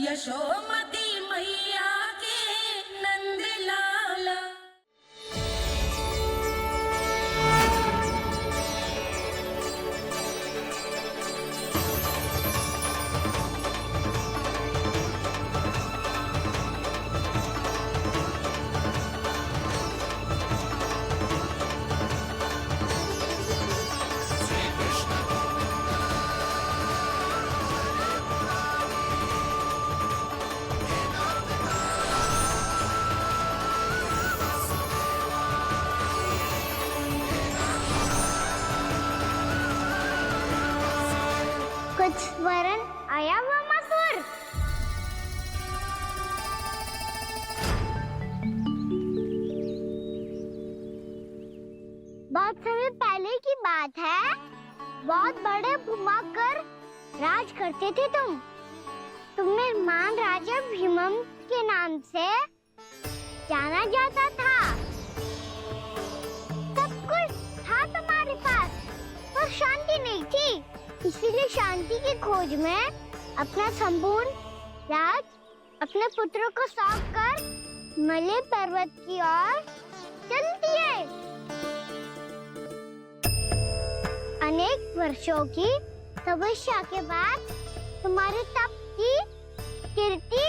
यशोमती मैया के नंद लाला। कुछ वरन आया हुआ मसूर। बहुत समय पहले की बात है, बहुत बड़े भूमाकर राज करते थे तुम्हें महान राजा भीमम के नाम से जाना जाता था। सब कुछ था तुम्हारे पास, पर शांति नहीं थी। इसीलिए शांति की खोज में अपना संपूर्ण राज अपने पुत्रों को सौंप कर मलय पर्वत की ओर चलती है। अनेक वर्षों की तपस्या के बाद तुम्हारे तप की कीर्ति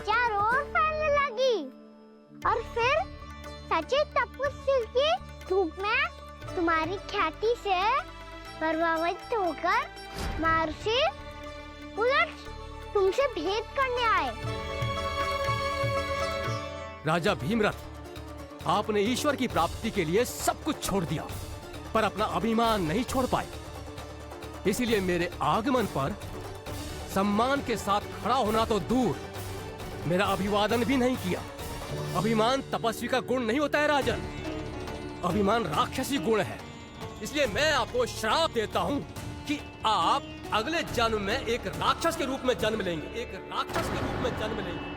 चारों ओर फैलने लगी और फिर सच्चे तपस्वी के रूप में तुम्हारी ख्याति से प्रभावित होकर महर्षि उलट तुमसे भेंट करने आए। राजा भीमरथ, आपने ईश्वर की प्राप्ति के लिए सब कुछ छोड़ दिया, पर अपना अभिमान नहीं छोड़ पाए। इसीलिए मेरे आगमन पर सम्मान के साथ खड़ा होना तो दूर, मेरा अभिवादन भी नहीं किया। अभिमान तपस्वी का गुण नहीं होता है राजन, अभिमान राक्षसी गुण है। इसलिए मैं आपको श्राप देता हूँ कि आप अगले जन्म में एक राक्षस के रूप में जन्म लेंगे, एक राक्षस के रूप में जन्म लेंगे।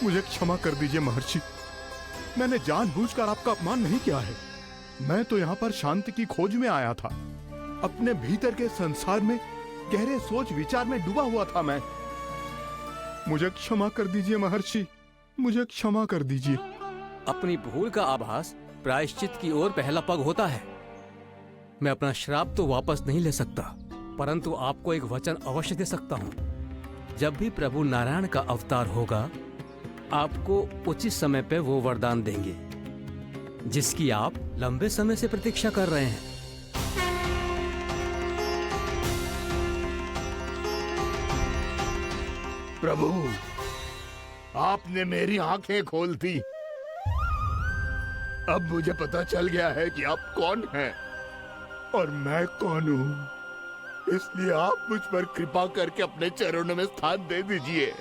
मुझे क्षमा कर दीजिए महर्षि, मैंने जानबूझकर आपका अपमान नहीं किया है। मैं तो यहाँ पर शांति की खोज में आया था। अपने भीतर के संसार में गहरे सोच विचार में डूबा हुआ था मैं। मुझे क्षमा कर दीजिए महर्षि, मुझे क्षमा कर दीजिए। अपनी भूल का आभास प्रायश्चित की ओर पहला पग होता है। मैं अपना श्राप तो वापस नहीं ले सकता, परंतु आपको एक वचन अवश्य दे सकता हूँ। जब भी प्रभु नारायण का अवतार होगा, आपको उचित समय पे वो वरदान देंगे जिसकी आप लंबे समय से प्रतीक्षा कर रहे हैं। प्रभु, आपने मेरी आंखें खोल दी। अब मुझे पता चल गया है कि आप कौन हैं और मैं कौन हूँ। इसलिए आप मुझ पर कृपा करके अपने चरणों में स्थान दे दीजिए।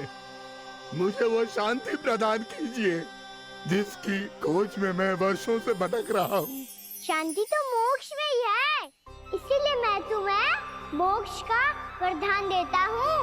मुझे वो शांति प्रदान कीजिए जिसकी खोज में मैं वर्षों से भटक रहा हूँ। शांति तो मोक्ष में ही है, इसीलिए मैं तुम्हें मोक्ष का वरदान देता हूँ।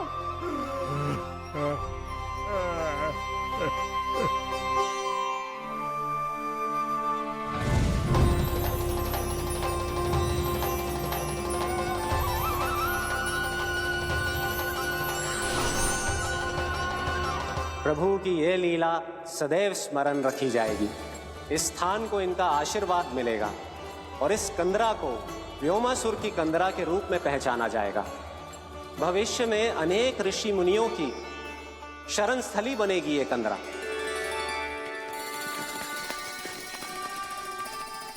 प्रभु की ये लीला सदैव स्मरण रखी जाएगी। इस स्थान को इनका आशीर्वाद मिलेगा और इस कंदरा को व्योमासुर की कंदरा के रूप में पहचाना जाएगा। भविष्य में अनेक ऋषि मुनियों की शरण स्थली बनेगी ये कंदरा।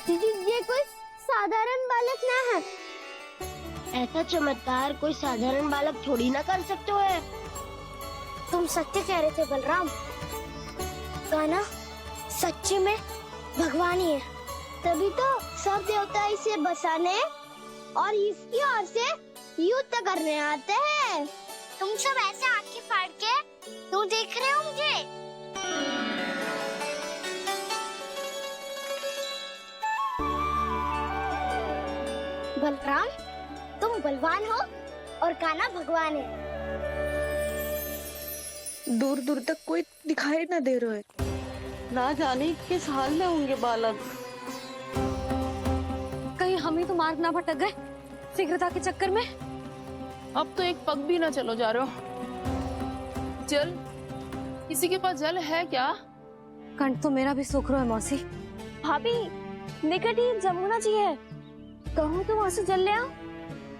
ये कोई साधारण बालक ना है। ऐसा चमत्कार कोई साधारण बालक थोड़ी ना कर सकते हो। तुम सत्य कह रहे थे बलराम, गाना सच्ची में भगवान ही है। तभी तो सब देवता इसे बसाने और इसकी ओर से युद्ध करने आते हैं। तुम सब ऐसे आंखें फाड़ के क्यों देख रहे हो मुझे? बलराम, तुम बलवान हो और कान्हा भगवान है। दूर दूर तक कोई दिखाई ना दे रहा है। ना जाने किस हाल में होंगे बालक। कहीं हम ही तो मार्ग ना भटक गए शीघ्रता के चक्कर में। अब तो एक पग भी ना चलो जा रहे हो। जल, किसी के पास जल है क्या? कंठ तो मेरा भी सूख रहा है मौसी। भाभी, निकट ही जमुना जी है, कहूँ तो वहाँ से जल ले आओ।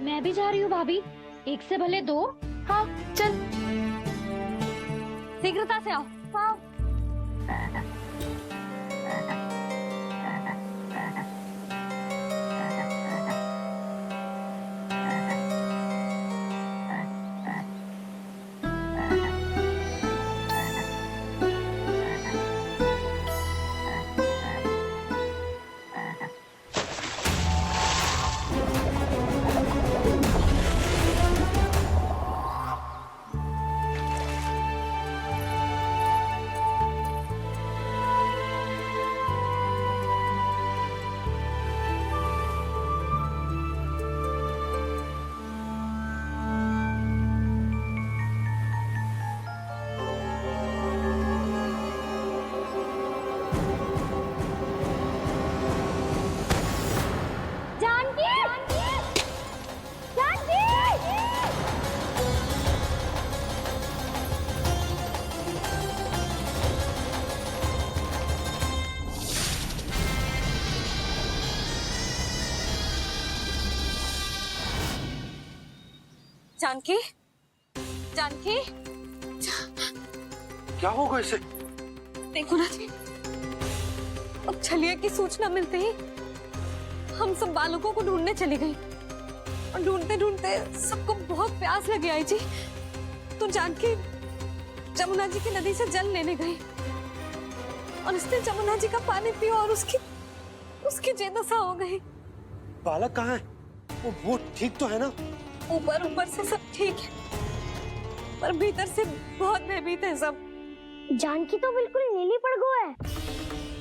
मैं भी जा रही हूँ भाभी, एक से भले दो। हाँ चल, शीघ्रता से आओ। हाँ। जानकी, जानकी, क्या होगा इसे? देखो ना जी, अब छलिया की सूचना मिलते ही हम सब बालकों को ढूंढने चली गई और ढूंढते ढूंढते सबको बहुत प्यास लगी आई जी। तो जानकी जमुना जी की नदी से जल लेने गई और उसने जमुना जी का पानी पिया और उसकी जेदशा हो गई। बालक कहाँ है? वो ठीक तो है ना? ऊपर से सब ठीक है, पर भीतर से बहुत भयभीत है सब। जानकी तो बिल्कुल नीली पड़ गो है,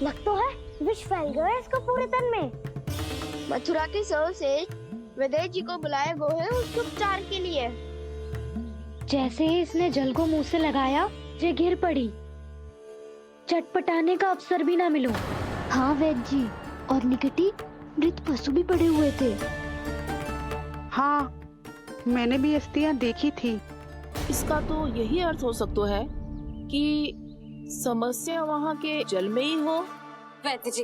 लग तो है विष फैल गया है इसको पूरे तन में। मथुरा के सौ से विदेह जी को बुलाए गो है उसके उपचार के लिए। जैसे ही इसने जल को मुंह से लगाया, ये गिर पड़ी, चटपटाने का अवसर भी ना मिलो। हाँ वैद्य जी, और निकटी मृत पशु भी पड़े हुए थे। हाँ, मैंने भी अस्थियां देखी थी। इसका तो यही अर्थ हो सकता है कि समस्या वहाँ के जल में ही हो। वैद्य जी,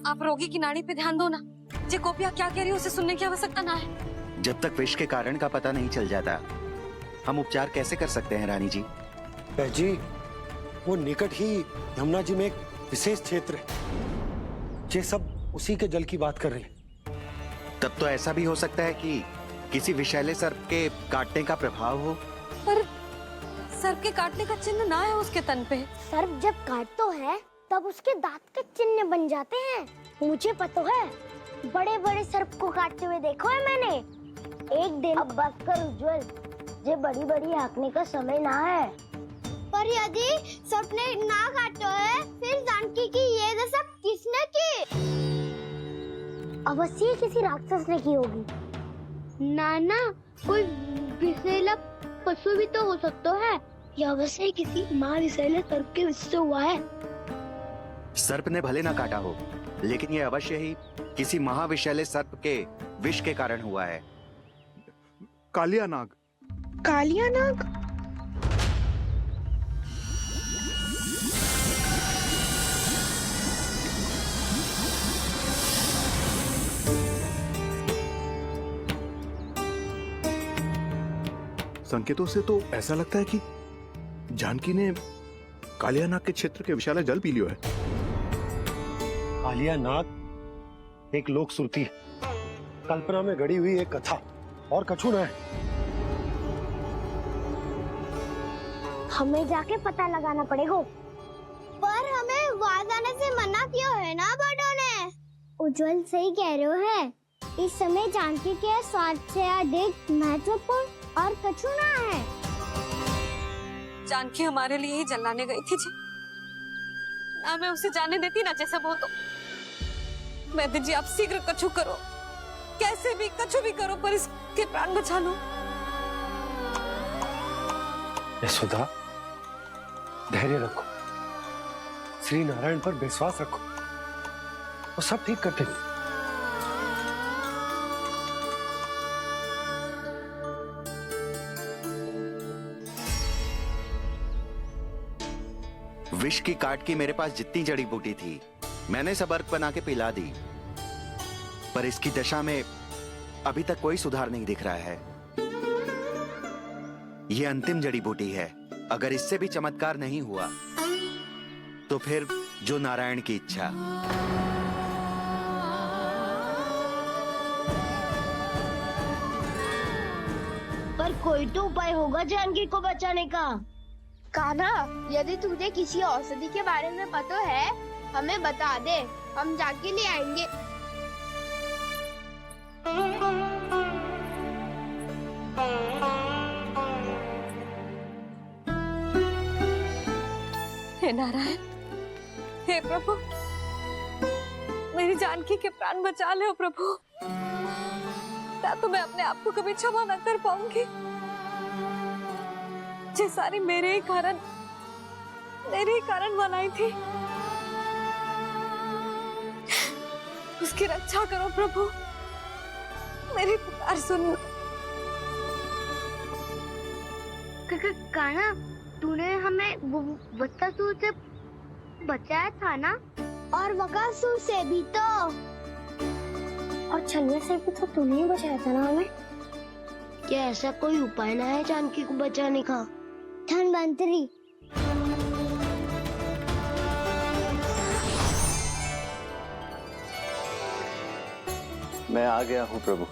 आप रोगी की नाड़ी पे ध्यान दो ना। जे गोपिया क्या कह रही है उसे सुनने की आवश्यकता ना है। जब तक विष के कारण का पता नहीं चल जाता, हम उपचार कैसे कर सकते हैं रानी जी? जी, वो निकट ही यमुना जी में एक विशेष क्षेत्र है, ये सब उसी के जल की बात कर रहे हैं। तब तो ऐसा भी हो सकता है कि किसी विषैले सर्प के काटने का प्रभाव हो। पर सर्प के काटने का चिन्ह ना है उसके तन पे। सर्प जब काटतो है तब उसके दांत के चिन्ह बन जाते हैं। मुझे पता है, बड़े बड़े सर्प को काटते हुए देखो है मैंने। एक दिन अब बस कर उज्जवल, ये बड़ी बड़ी हाँकने का समय ना है। पर यदि सर्प ने ना काटो है, फिर जानकी की ये दशा किसने की? अवश्य किसी राक्षस ने की होगी। नाना, कोई विषैला पशु भी तो हो सकता है, या अवश्य किसी माँ विषैले सर्प के विष से हुआ है। सर्प ने भले ना काटा हो, लेकिन ये अवश्य ही किसी महाविषैले सर्प के विष के कारण हुआ है। कालिया नाग। कालिया नाग? संकेतों से तो ऐसा लगता है कि जानकी ने कालिया नाग के क्षेत्र के विशाला जल पी लियो है। कालिया नाग एक लोक श्रुति है, कल्पना में गढ़ी हुई एक कथा, और कछु न है। हमें जाके पता लगाना पड़ेगा। पर हमें वहां जाने से मना किया है ना बड़ों ने। उज्जवल सही कह रहे हो है, इस समय जानकी के स्वास्थ्य से अधिक महत्वपूर्ण और कछु ना है। जानकी हमारे लिए ही जलाने गई थी जी, ना मैं उसे जाने देती ना जैसा वो तो। वैद्य जी, आप शीघ्र कछु करो, कैसे भी कछु भी करो, पर इसके प्राण बचा लो। यशोदा, धैर्य रखो, श्री नारायण पर विश्वास रखो, वो सब ठीक कर देंगे। विष की काट की मेरे पास जितनी जड़ी बूटी थी मैंने सब अर्क बना के पिला दी, पर इसकी दशा में अभी तक कोई सुधार नहीं दिख रहा है। यह अंतिम जड़ी बूटी है, अगर इससे भी चमत्कार नहीं हुआ तो फिर जो नारायण की इच्छा। पर कोई तो उपाय होगा जानकी को बचाने का। कान्हा, यदि तुझे किसी औषधि के बारे में पता है हमें बता दे, हम जाके ले आएंगे। हे नारायण, हे प्रभु, मेरी जानकी के प्राण बचा ले प्रभु। या तो मैं अपने आप को कभी क्षमा न कर पाऊंगी। ये सारी मेरे ही कारण बनाई थी। उसकी रक्षा करो प्रभु, मेरी पुकार सुनो। कान्हा, तूने हमें वत्सासुर से बचाया था ना? और बकासुर से भी तो। और छलनी से भी तो तूने ही बचाया था ना हमें? क्या ऐसा कोई उपाय ना है जानकी को बचाने का? धन्वंतरी, मैं आ गया हूँ प्रभु,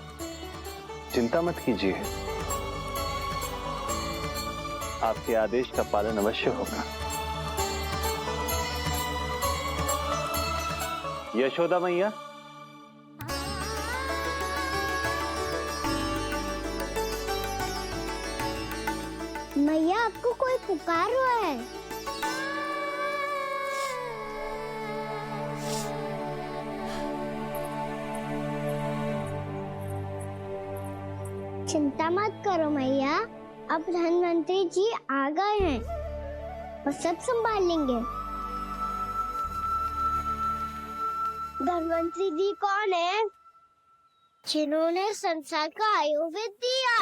चिंता मत कीजिए, आपके आदेश का पालन अवश्य होगा। यशोदा मैया, मैया आपको कोई पुकार रहा है। चिंता मत करो मैया, अब धन्वंतरी जी आ गए हैं और सब संभाल लेंगे। धन्वंतरी जी कौन है? जिन्होंने संसार का आयुर्वेद दिया,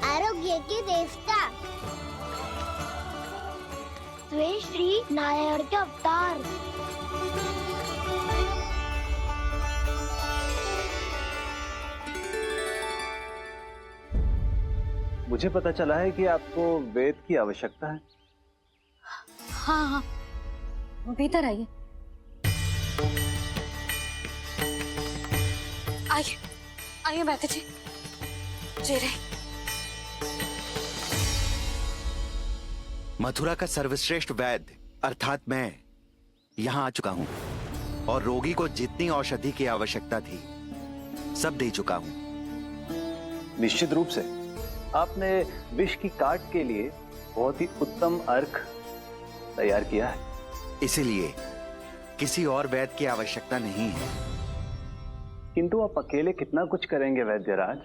आरोग्य के देवता, वे श्री नारायण के अवतार। मुझे पता चला है कि आपको वेद की आवश्यकता है। हाँ हाँ, भीतर आइए। आइए आइए बैठे जी। जी रहे। मथुरा का सर्वश्रेष्ठ वैद्य अर्थात मैं यहाँ आ चुका हूँ और रोगी को जितनी औषधि की आवश्यकता थी सब दे चुका हूँ। निश्चित रूप से आपने विष की काट के लिए बहुत ही उत्तम अर्क तैयार किया है, इसीलिए किसी और वैद्य की आवश्यकता नहीं है। किंतु आप अकेले कितना कुछ करेंगे वैद्यराज,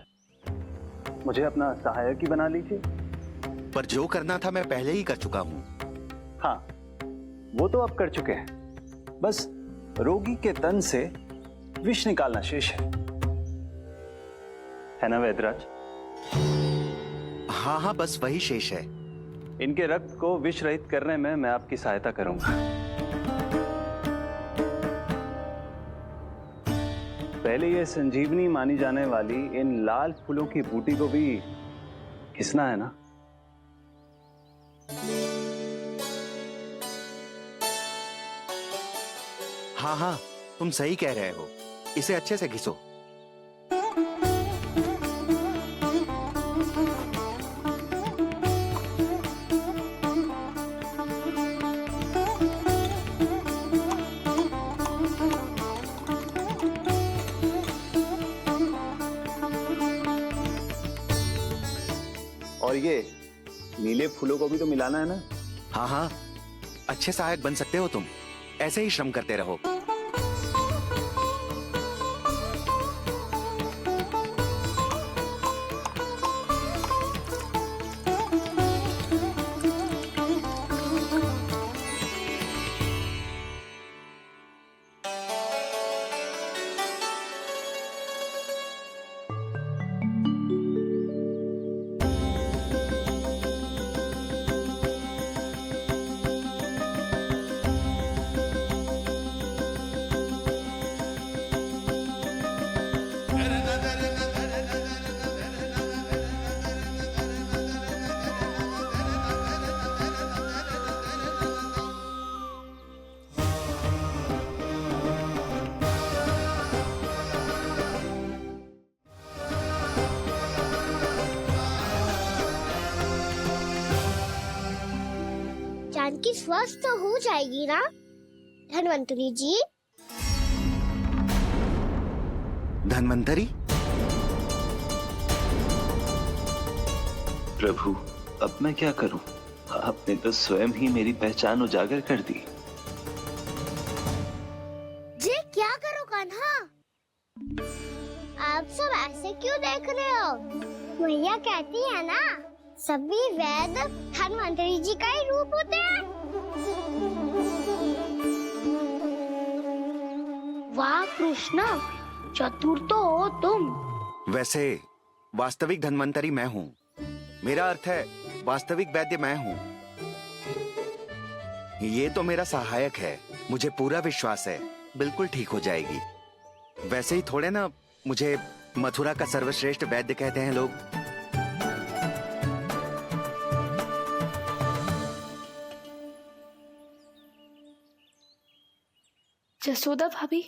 मुझे अपना सहायक ही बना लीजिए। पर जो करना था मैं पहले ही कर चुका हूँ। हाँ, वो तो आप कर चुके हैं, बस रोगी के तन से विष निकालना शेष है ना वैद्यराज? हाँ हाँ, बस वही शेष है। इनके रक्त को विष रहित करने में मैं आपकी सहायता करूंगा। पहले ये संजीवनी मानी जाने वाली इन लाल फूलों की बूटी को भी घिसना है ना? हाँ हाँ, तुम सही कह रहे हो, इसे अच्छे से घिसो। और ये नीले फूलों को भी तो मिलाना है ना? हाँ हाँ, अच्छे सहायक बन सकते हो तुम, ऐसे ही श्रम करते रहो। जानकी स्वस्थ तो हो जाएगी ना धन्वंतरी जी? धन्वंतरी? प्रभु, अब मैं क्या करूं? आपने तो स्वयं ही मेरी पहचान उजागर कर दी। जी क्या करो कान्हा? आप सब ऐसे क्यों देख रहे हो? मैया कहती है ना, सभी वैद धन्वंतरी जी का ही रूप होते हैं। वाह कृष्णा, चतुर तो हो तुम। वैसे वास्तविक धन्वंतरी मैं हूँ। मेरा अर्थ है वास्तविक वैद्य मैं हूँ। ये तो मेरा सहायक है। मुझे पूरा विश्वास है बिल्कुल ठीक हो जाएगी। वैसे ही थोड़े ना मुझे मथुरा का सर्वश्रेष्ठ वैद्य कहते हैं लोग। जसोदा भाभी।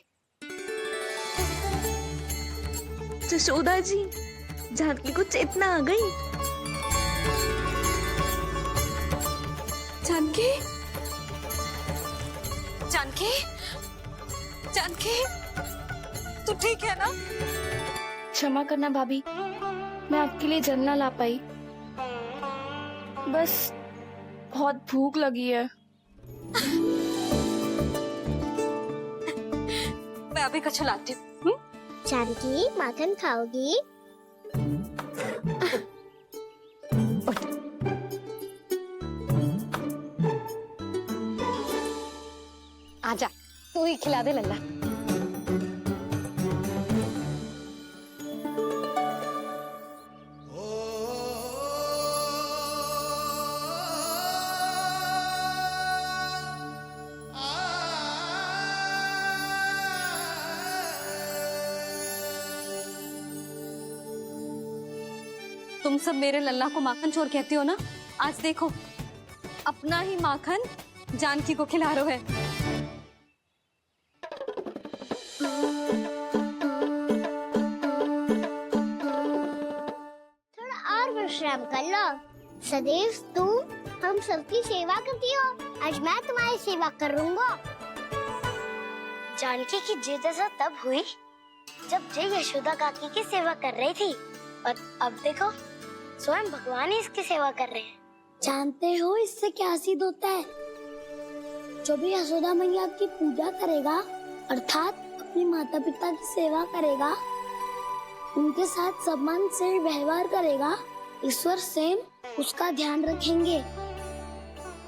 जशोदा जी, जानकी को चेतना आ गई। जानकी, जानकी, जानकी, तू ठीक है ना? क्षमा करना भाभी, मैं आपके लिए जल ना ला पाई। बस बहुत भूख लगी है। मैं अभी कच्चा लाती हूँ। जानकी माखन खाओगी? आजा, तू ही खिला दे लल्ला। तुम सब मेरे लल्ला को माखन चोर कहती हो ना? आज देखो, अपना ही माखन जानकी को खिला रहे हो। थोड़ा और विश्राम कर लो। सदैव तुम हम सबकी सेवा करती हो, आज मैं तुम्हारी सेवा करूंगा। जानकी की जिद ऐसा तब हुई जब जय यशोदा काकी की सेवा कर रही थी, और अब देखो स्वयं भगवान ही इसकी सेवा कर रहे हैं। जानते हो इससे क्या सिद्ध होता है? जो भी यशोदा मैया की पूजा करेगा, अर्थात अपने माता पिता की सेवा करेगा, उनके साथ सम्मान से व्यवहार करेगा, ईश्वर स्वयं उसका ध्यान रखेंगे।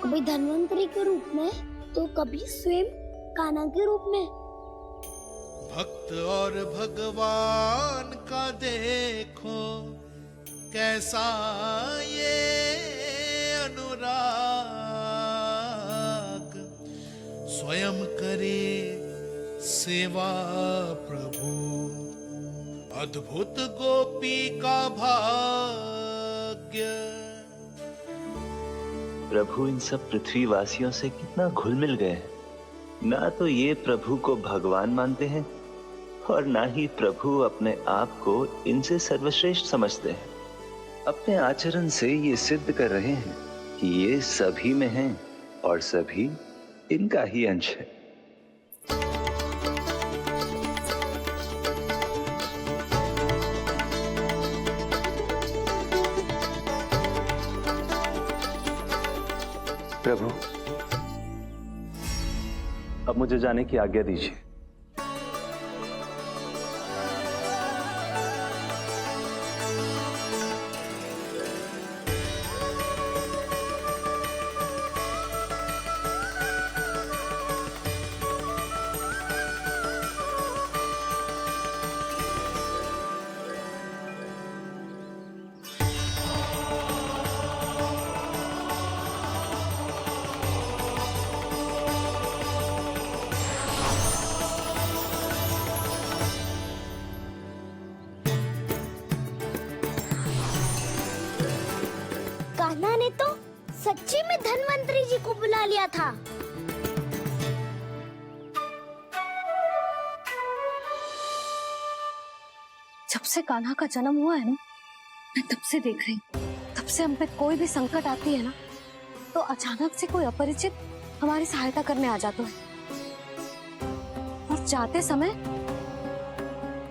कभी धन्वंतरी के रूप में तो कभी स्वयं कान्हा के रूप में। भक्त और भगवान का देखो कैसा ये अनुराग, स्वयं करे सेवा प्रभु, अद्भुत गोपी का भाग्य। प्रभु इन सब पृथ्वीवासियों से कितना घुल मिल गए हैं। ना तो ये प्रभु को भगवान मानते हैं और ना ही प्रभु अपने आप को इनसे सर्वश्रेष्ठ समझते हैं। अपने आचरण से ये सिद्ध कर रहे हैं कि ये सभी में हैं और सभी इनका ही अंश है। प्रभु, अब मुझे जाने की आज्ञा दीजिए। कान्हा ने तो सच्ची में धन्वंतरी जी को बुला लिया था। जब से कान्हा का जन्म हुआ है ना, मैं तब से देख रही हूँ, तब से हम पे कोई भी संकट आती है ना, तो अचानक से कोई अपरिचित हमारी सहायता करने आ जाते हैं और जाते समय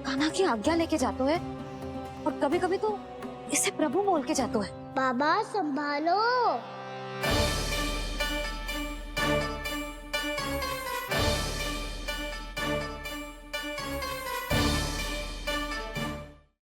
कान्हा की आज्ञा लेके जाते हैं और कभी कभी तो इसे प्रभु बोल के जाते हैं। बाबा संभालो।